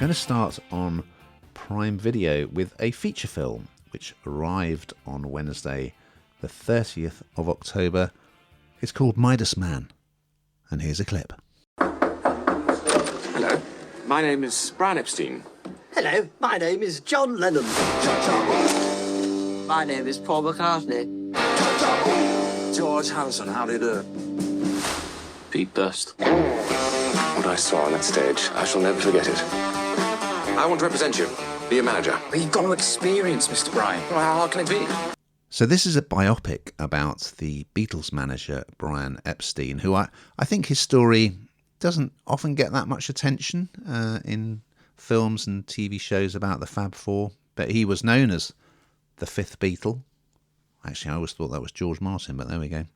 going to start on Prime Video with a feature film which arrived on Wednesday, the 30th of October. It's called Midas Man, and here's a clip. Hello, my name is Brian Epstein. Hello, my name is John Lennon. My name is Paul McCartney. George Harrison, how do you do? Pete Durst. What I saw on that stage, I shall never forget it. I want to represent you, be your manager. But you've got no experience, Mr. Brian. Well, how hard can it be? So this is a biopic about the Beatles manager, Brian Epstein, who I think his story doesn't often get that much attention in films and TV shows about the Fab Four, but he was known as the fifth Beatle. Actually, I always thought that was George Martin, but there we go.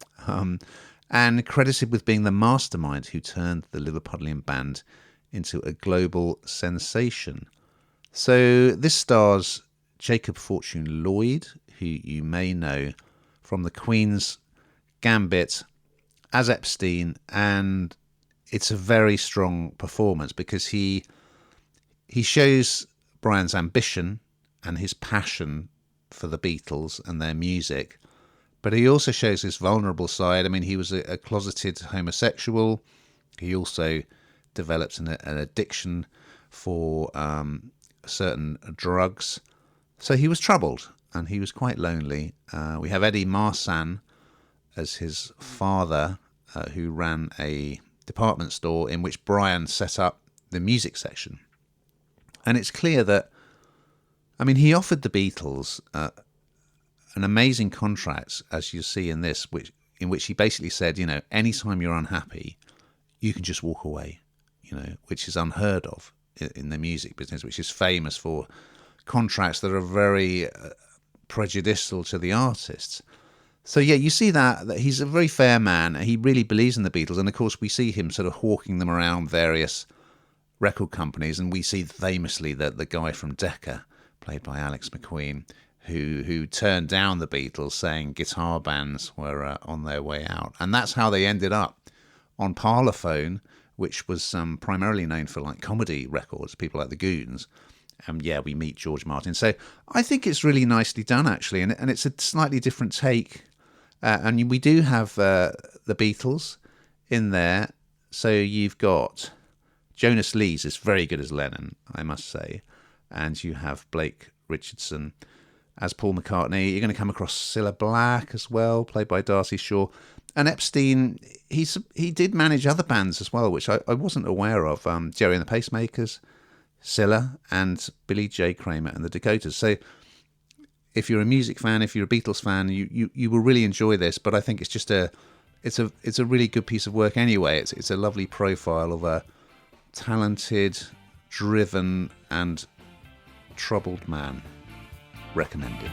And credited with being the mastermind who turned the Liverpudlian band into a global sensation. So this stars Jacob Fortune Lloyd, who you may know from the Queen's Gambit as Epstein, and it's a very strong performance because he shows Brian's ambition and his passion for the Beatles and their music, but he also shows his vulnerable side. I mean, he was a closeted homosexual. He also developed an addiction for certain drugs. So he was troubled and he was quite lonely. We have Eddie Marsan as his father, who ran a department store in which Brian set up the music section. And it's clear that, I mean, he offered the Beatles an amazing contract, as you see in this, in which he basically said, anytime you're unhappy, you can just walk away, which is unheard of in the music business, which is famous for contracts that are very prejudicial to the artists. So yeah, you see that he's a very fair man. He really believes in the Beatles, and of course we see him sort of hawking them around various record companies, and we see famously that the guy from Decca, played by Alex McQueen, who turned down the Beatles, saying guitar bands were on their way out. And that's how they ended up on Parlophone, which was primarily known for like comedy records, people like the Goons. And we meet George Martin. So I think it's really nicely done, actually, and it's a slightly different take. And we do have the Beatles in there. So you've got Jonas Lees is very good as Lennon, I must say. And you have Blake Richardson as Paul McCartney. You're going to come across Cilla Black as well, played by Darcy Shaw. And Epstein, he did manage other bands as well, which I wasn't aware of. Jerry and the Pacemakers, Cilla, and Billy J. Kramer and the Dakotas. So if you're a music fan, if you're a Beatles fan, you will really enjoy this. But I think it's just it's a really good piece of work anyway. It's a lovely profile of a talented, driven, and troubled man. Recommended.